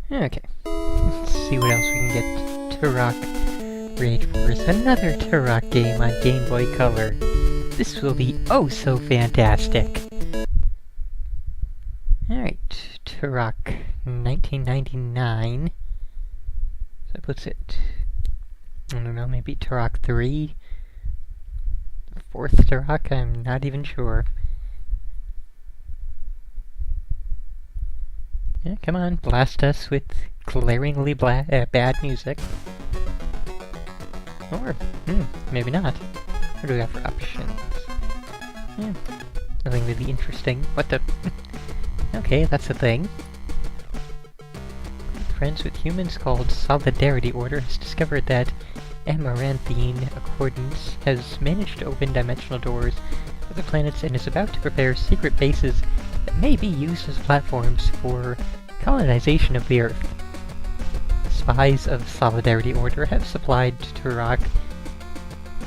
Okay, let's see what else we can get. Turok Rage Force, another Turok game on Game Boy Color. This will be oh so fantastic! Alright, Turok 1999. So that puts it, I don't know, maybe Turok 3? Fourth Turok? I'm not even sure. Yeah, come on, blast us with glaringly bad music. Or, maybe not. What do we have for options? Yeah, nothing really interesting. What the? Okay, that's a thing. Friends with Humans called Solidarity Order has discovered that Amaranthine Accordance has managed to open dimensional doors to other planets and is about to prepare secret bases that may be used as platforms for colonization of the Earth. The spies of Solidarity Order have supplied Turok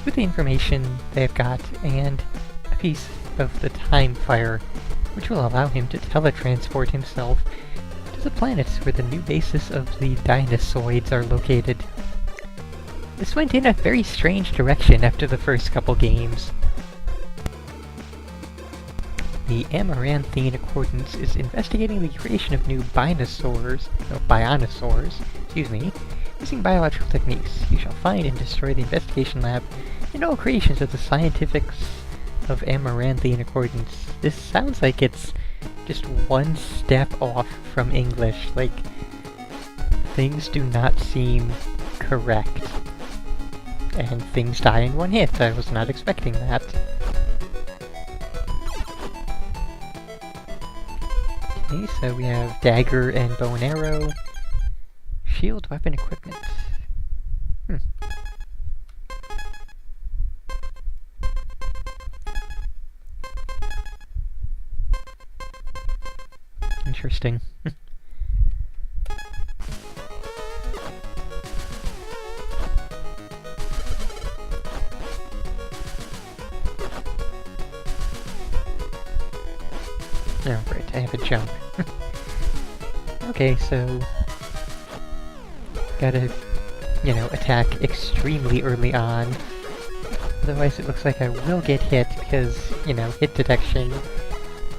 with the information they've got and a piece of the Time Fire, which will allow him to teletransport himself to the planets where the new bases of the Dinosaurs are located. This went in a very strange direction after the first couple games. The Amaranthine Accordance is investigating the creation of new bionosaurs, using biological techniques. You shall find and destroy the investigation lab and all creations of the scientifics of Amaranthine Accordance. This sounds like it's just one step off from English, like, things do not seem correct. And things die in one hit. I was not expecting that. Okay, so we have dagger and bow and arrow. Shield weapon equipment. Interesting. Oh, right, I have a jump. Okay, so gotta, attack extremely early on. Otherwise it looks like I will get hit because, hit detection,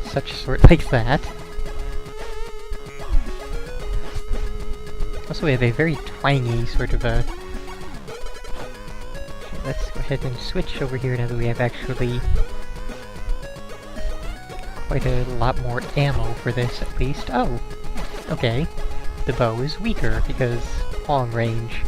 such sort like that. Also, we have a very twangy sort of a... Okay, let's go ahead and switch over here now that we have actually quite a lot more ammo for this, at least. Oh! Okay. The bow is weaker because long range.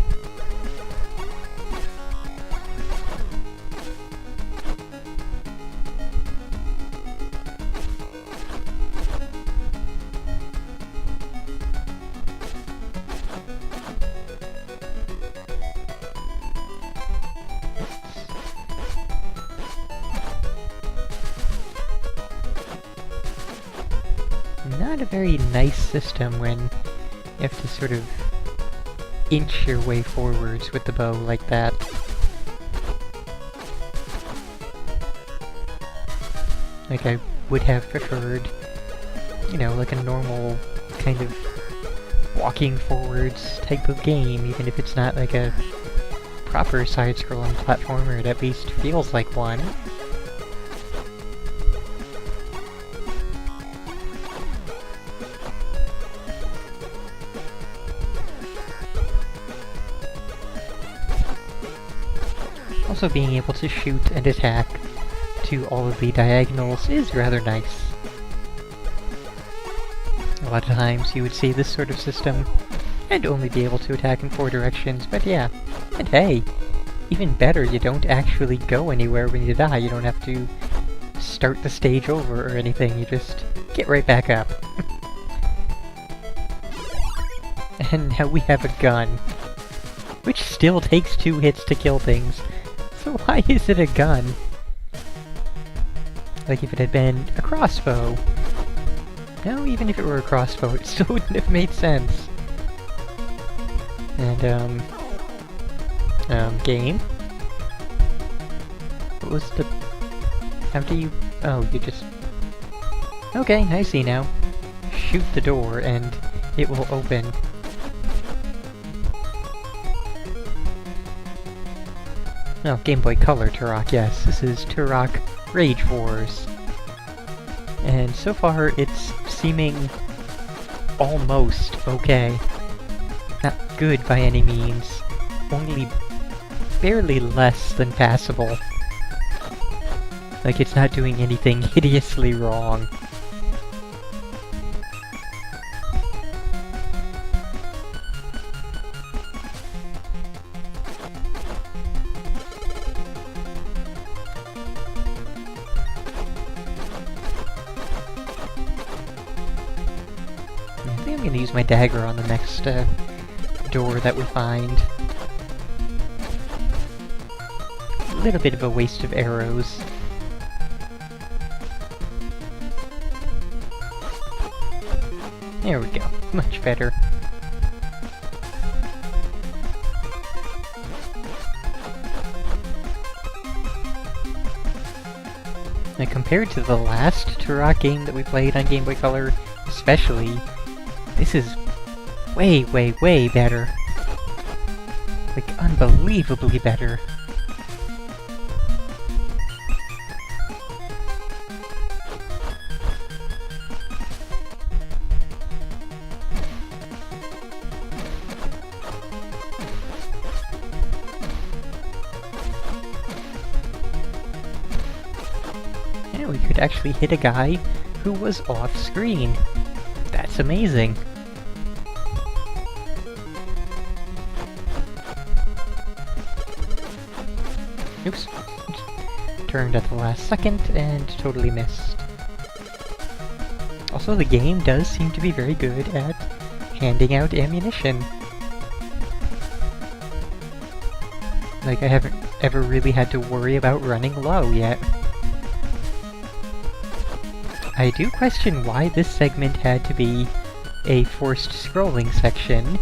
Not a very nice system when you have to sort of inch your way forwards with the bow like that. Like, I would have preferred, like a normal kind of walking forwards type of game, even if it's not like a proper side-scrolling platformer, it at least feels like one. Also, being able to shoot and attack to all of the diagonals is rather nice. A lot of times you would see this sort of system and only be able to attack in 4 directions, but yeah. And hey, even better, you don't actually go anywhere when you die. You don't have to start the stage over or anything, you just get right back up. And now we have a gun, which still takes 2 hits to kill things. So why is it a gun? Like if it had been a crossbow. No, even if it were a crossbow, it still wouldn't have made sense. And, game? What was the... How do you... Oh, you just... Okay, I see now. Shoot the door and it will open. Oh, Game Boy Color Turok, yes. This is Turok Rage Wars. And so far, it's seeming almost okay. Not good by any means. Only barely less than passable. Like, it's not doing anything hideously wrong. I think I'm gonna use my dagger on the next door that we find. A little bit of a waste of arrows. There we go. Much better. Now, compared to the last Turok game that we played on Game Boy Color, especially, this is way, way, way better. Like, unbelievably better. Yeah, we could actually hit a guy who was off screen. That's amazing. Oops. Turned at the last second and totally missed. Also, the game does seem to be very good at handing out ammunition. Like, I haven't ever really had to worry about running low yet. I do question why this segment had to be a forced scrolling section.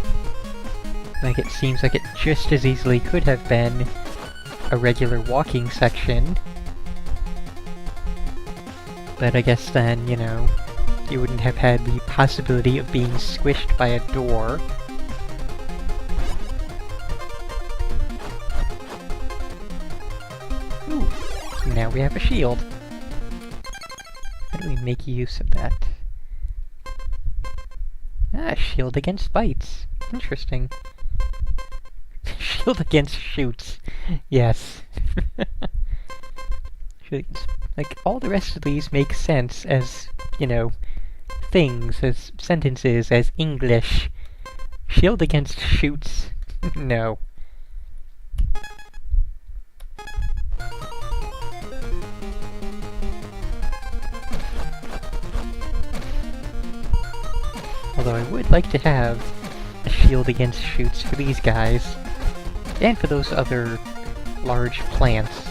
Like, it seems like it just as easily could have been a regular walking section. But I guess then, you know, you wouldn't have had the possibility of being squished by a door. Ooh, now we have a shield. How do we make use of that? Ah, shield against bites. Interesting. Shield against shoots. Yes. Like, all the rest of these make sense as, you know, things, as sentences, as English. Shield against shoots? No. Although I would like to have a shield against shoots for these guys, and for those other large plants.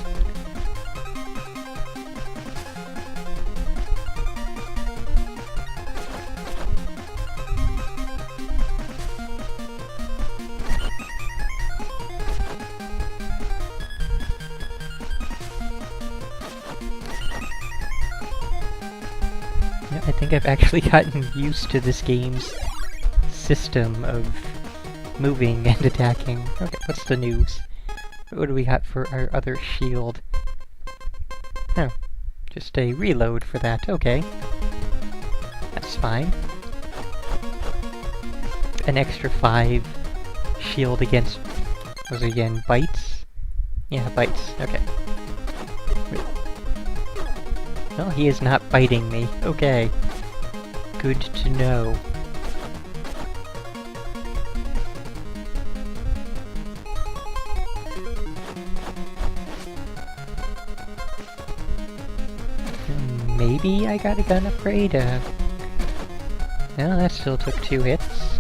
I think I've actually gotten used to this game's system of moving and attacking. Okay, what's the news? What do we got for our other shield? Oh, just a reload for that. Okay. That's fine. An extra 5 shield against... was it again? Bites? Yeah, bites. Okay. Well, he is not biting me. Okay. Good to know. Maybe I got a gun upgrade? No, that still took 2 hits.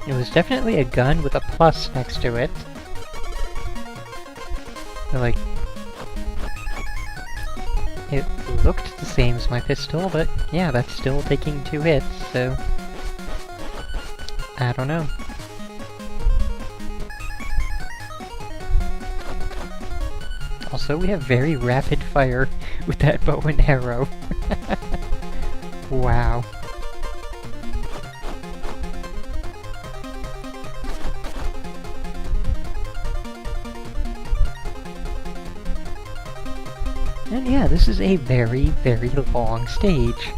It was definitely a gun with a plus next to it. Like, it looked the same as my pistol, but yeah, that's still taking 2 hits, so... I don't know. Also, we have very rapid fire with that bow and arrow. Wow. And yeah, this is a very, very long stage.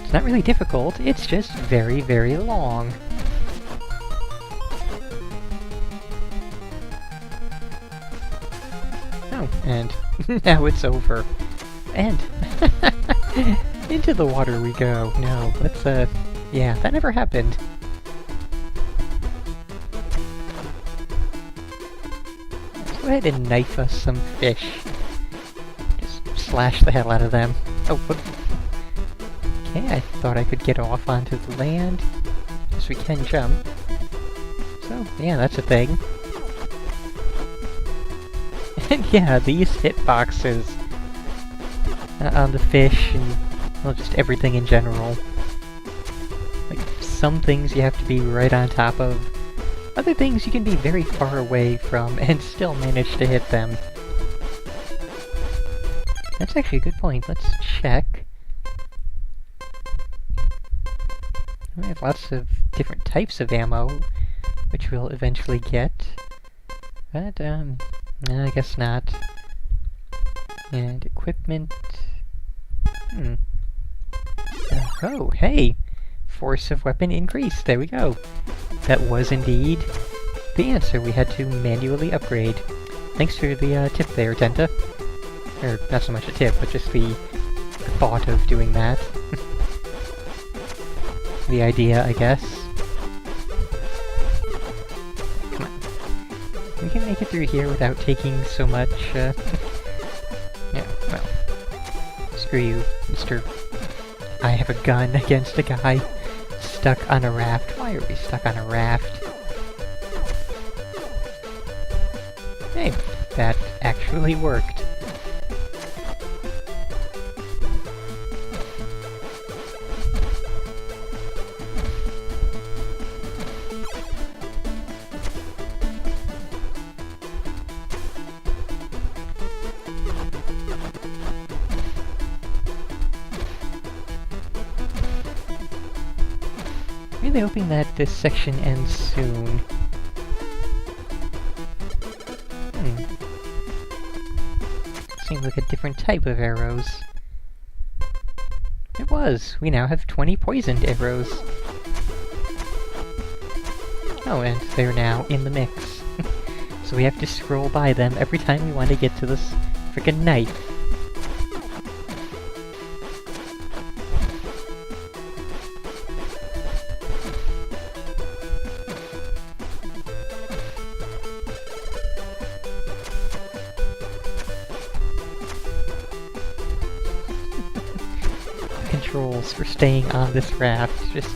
It's not really difficult, it's just very, very long. Oh, and now it's over. And into the water we go. No, let's, yeah, that never happened. Let's go ahead and knife us some fish. Just slash the hell out of them. Oh, what? Okay, I thought I could get off onto the land. Yes, we can jump. So, yeah, that's a thing. And yeah, these hitboxes on the fish and, well, just everything in general. Like, some things you have to be right on top of. Other things you can be very far away from and still manage to hit them. That's actually a good point. Let's check. We have lots of different types of ammo, which we'll eventually get. But, no, I guess not. And equipment... Oh, hey! Force of weapon increased, there we go. That was indeed the answer we had to manually upgrade. Thanks for the tip there, Tenta. Or, not so much a tip, but just the thought of doing that. The idea, I guess. Come on. We can make it through here without taking so much, yeah, well. Screw you, Mr. I have a gun against a guy stuck on a raft. Why are we stuck on a raft? Hey, that actually worked. Really hoping that this section ends soon. Seems like a different type of arrows. It was! We now have 20 poisoned arrows. Oh, and they're now in the mix. So we have to scroll by them every time we want to get to this frickin' knife. Controls for staying on this raft, just...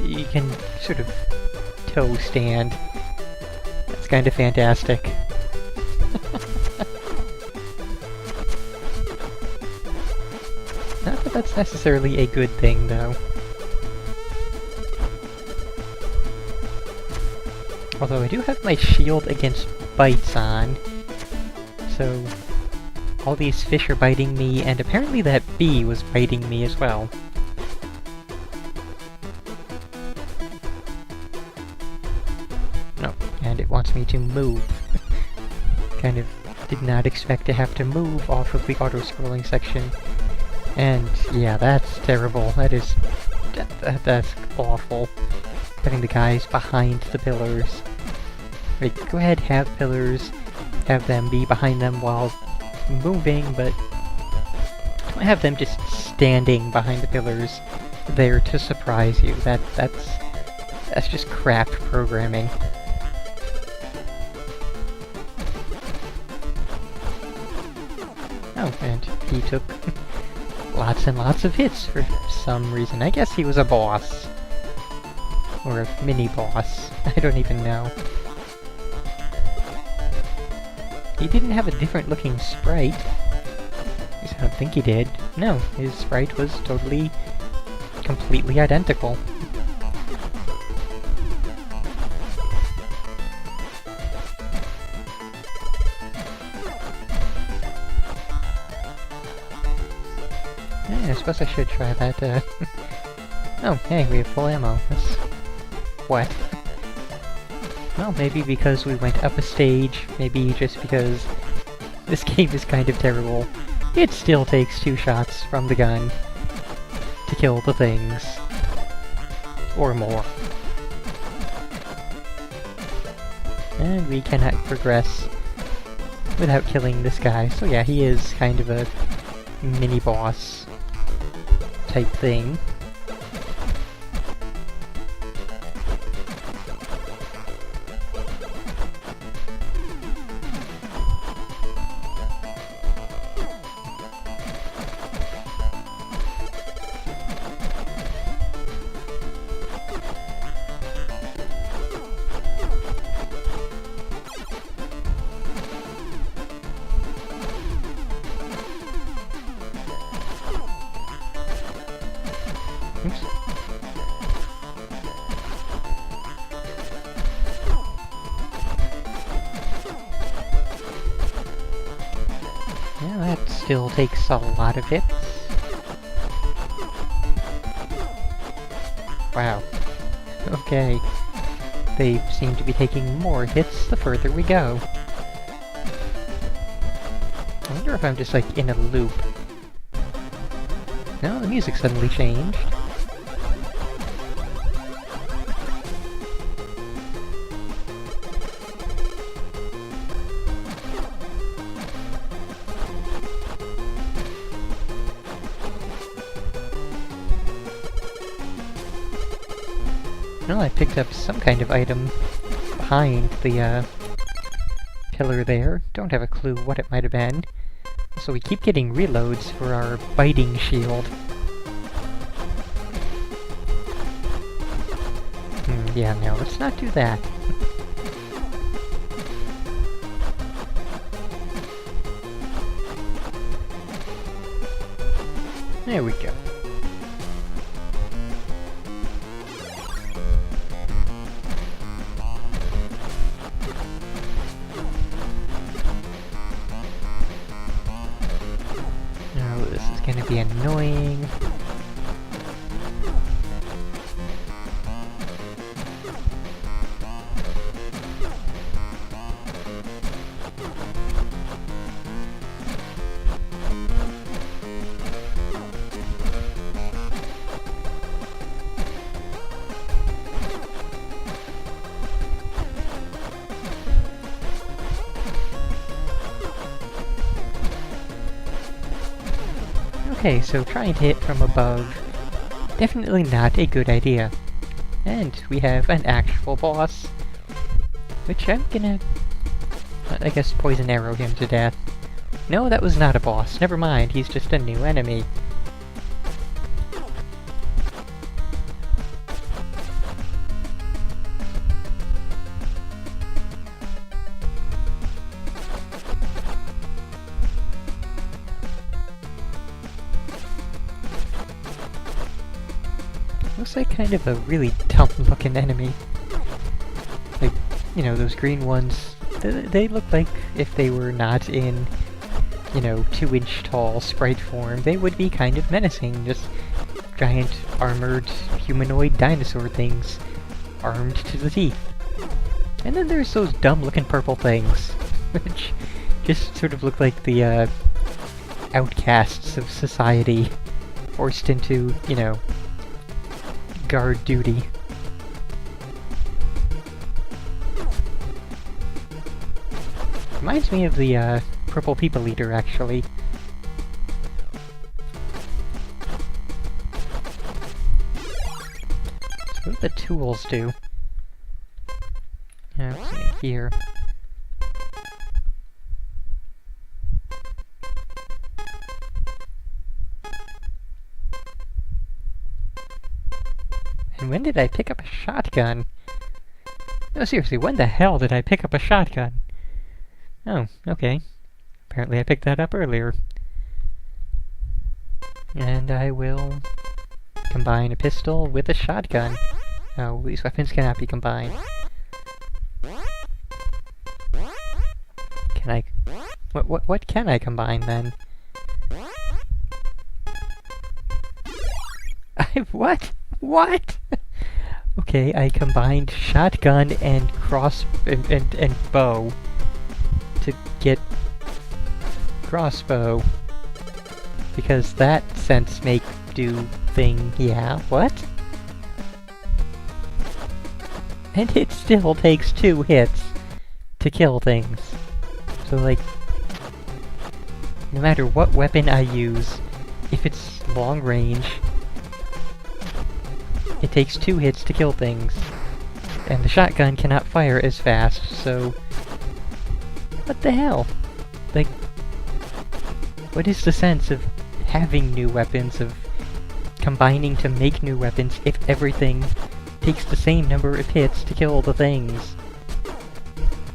You can sort of toe stand. That's kind of fantastic. Not that that's necessarily a good thing, though. Although I do have my shield against bites on, so... all these fish are biting me, and apparently that bee was biting me as well. No, and it wants me to move. Kind of did not expect to have to move off of the auto-scrolling section. And yeah, that's terrible. That is... that's awful. Having the guys behind the pillars. Like, go ahead, have pillars, have them be behind them while moving, but don't have them just standing behind the pillars there to surprise you. That's just crap programming. Oh, and he took lots and lots of hits for some reason. I guess he was a boss. Or a mini-boss. I don't even know. He didn't have a different looking sprite. At least I don't think he did. No, his sprite was totally, completely identical. Yeah, I suppose I should try that, Oh, hey, we have full ammo. That's... what? Well, maybe because we went up a stage, maybe just because This game is kind of terrible. It still takes 2 shots from the gun to kill the things. Or more. And we cannot progress without killing this guy. So yeah, he is kind of a mini-boss type thing. Oops. Yeah, that still takes a lot of hits. Wow. Okay. They seem to be taking more hits the further we go. I wonder if I'm just like in a loop. No, the music suddenly changed. Well, I picked up some kind of item behind the pillar there. Don't have a clue what it might have been. So we keep getting reloads for our biting shield. Yeah, no, let's not do that. There we go. Oh, this is gonna be annoying. Okay, so trying to hit from above, definitely not a good idea. And we have an actual boss, which I'm gonna, I guess, poison arrow him to death. No, that was not a boss. Never mind, he's just a new enemy. Looks like kind of a really dumb-looking enemy. Like, you know, those green ones, they look like if they were not in, you know, 2-inch tall sprite form, they would be kind of menacing. Just giant, armored, humanoid dinosaur things, armed to the teeth. And then there's those dumb-looking purple things, which just sort of look like the, outcasts of society, forced into, you know, guard duty. Reminds me of the, Purple People Eater, actually. So what do the tools do? Yeah, what's in here? And when did I pick up a shotgun? No, seriously, when the hell did I pick up a shotgun? Oh, okay. Apparently I picked that up earlier. And I will combine a pistol with a shotgun. Oh, these weapons cannot be combined. Can I... What can I combine, then? What? What? Okay, I combined shotgun and and bow to get crossbow. Because that sense-make-do thing, yeah, what? And it still takes 2 hits to kill things. So, like, no matter what weapon I use, if it's long range, it takes 2 hits to kill things. And the shotgun cannot fire as fast, so... what the hell? Like, what is the sense of having new weapons, of combining to make new weapons, if everything takes the same number of hits to kill the things?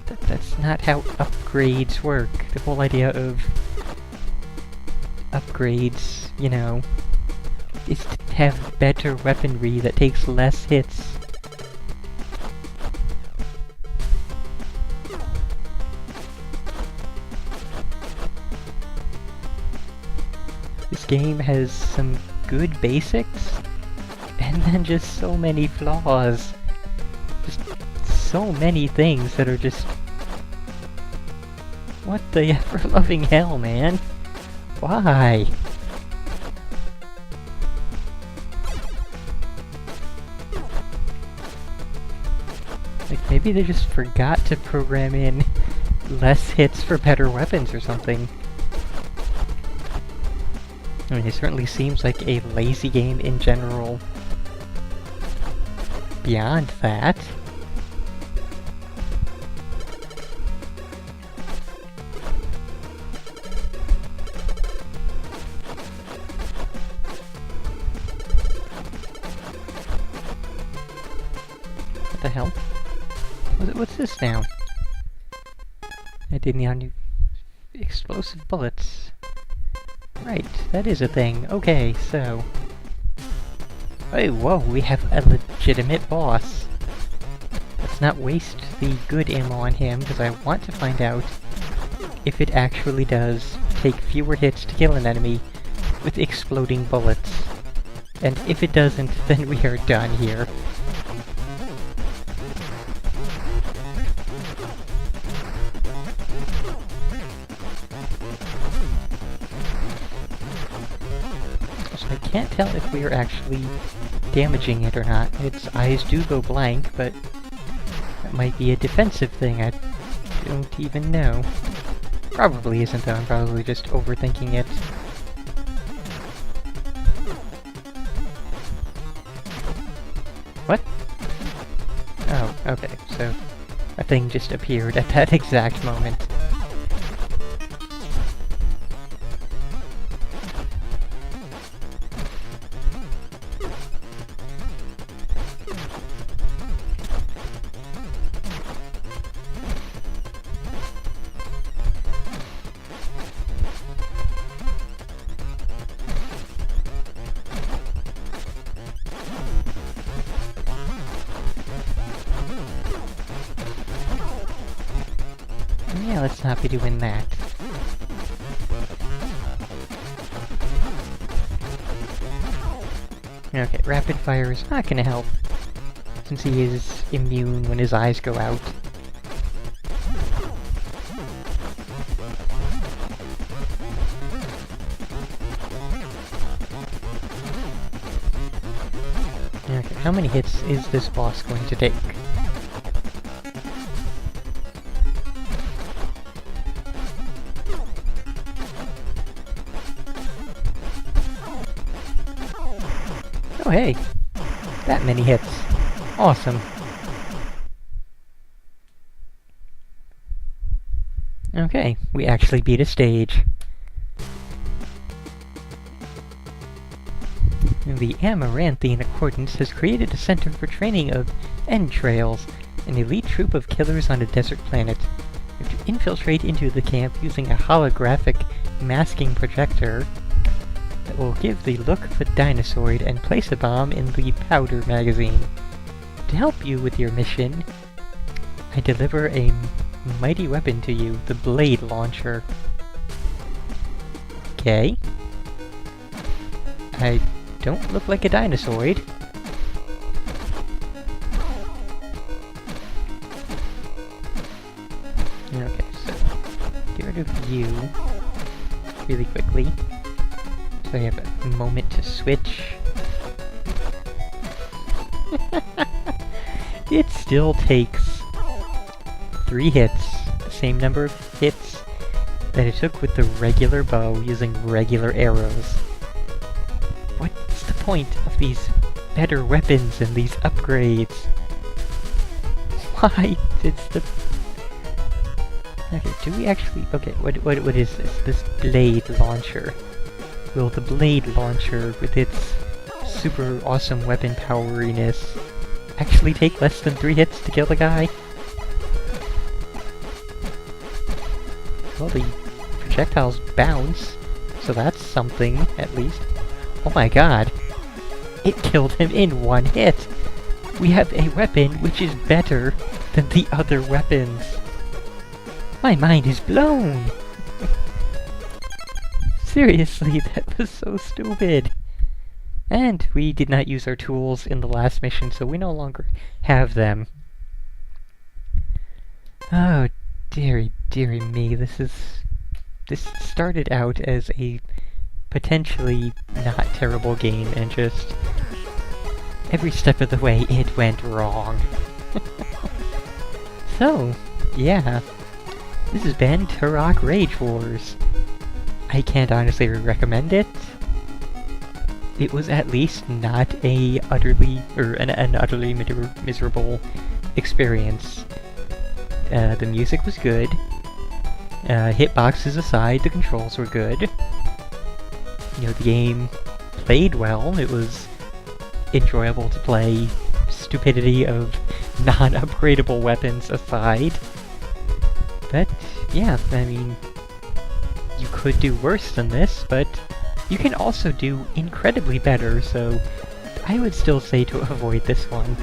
That's not how upgrades work. The whole idea of upgrades, you know, is to have better weaponry that takes less hits. This game has some good basics, and then just so many flaws. Just so many things that are just... what the ever-loving hell, man? Why? Like, maybe they just forgot to program in less hits for better weapons or something. I mean, it certainly seems like a lazy game in general. Beyond that... what the hell? What's this now? I didn't need any explosive bullets. Right, that is a thing. Okay, so... oh, whoa, we have a legitimate boss. Let's not waste the good ammo on him, because I want to find out if it actually does take fewer hits to kill an enemy with exploding bullets. And if it doesn't, then we are done here. I can't tell if we are actually damaging it or not. Its eyes do go blank, but that might be a defensive thing. I don't even know. Probably isn't, though. I'm probably just overthinking it. What? Oh, okay, so a thing just appeared at that exact moment. Yeah, let's not be doing that. Okay, rapid fire is not gonna help, since he is immune when his eyes go out. Okay, how many hits is this boss going to take? Oh hey! That many hits. Awesome. Okay, we actually beat a stage. The Amaranthine Accordance has created a center for training of entrails, an elite troop of killers on a desert planet. You have to infiltrate into the camp using a holographic masking projector that will give the look of a dinosaur and place a bomb in the powder magazine. To help you with your mission, I deliver a mighty weapon to you, the blade launcher. Okay. I don't look like a dinosaur. Okay, so get rid of you. really quickly. So I have a moment to switch. It still takes 3 hits, the same number of hits that it took with the regular bow using regular arrows. What's the point of these better weapons and these upgrades? Why? It's the... Okay, do we actually... Okay, what is this? This blade launcher. Will the blade launcher, with its super awesome weapon poweriness, actually take less than 3 hits to kill the guy? Well, the projectiles bounce, so that's something, at least. Oh my god! It killed him in 1 hit! We have a weapon which is better than the other weapons! My mind is blown! Seriously, that was so stupid! And we did not use our tools in the last mission, so we no longer have them. Oh, dearie me, this started out as a potentially not terrible game, and just every step of the way it went wrong. So, yeah, this has been Turok Rage Wars. I can't honestly recommend it. It was at least not an utterly miserable experience. The music was good. Hitboxes aside, the controls were good. You know, the game played well. It was enjoyable to play. Stupidity of non-upgradable weapons aside. But, yeah, I mean, you could do worse than this, but you can also do incredibly better, so I would still say to avoid this one.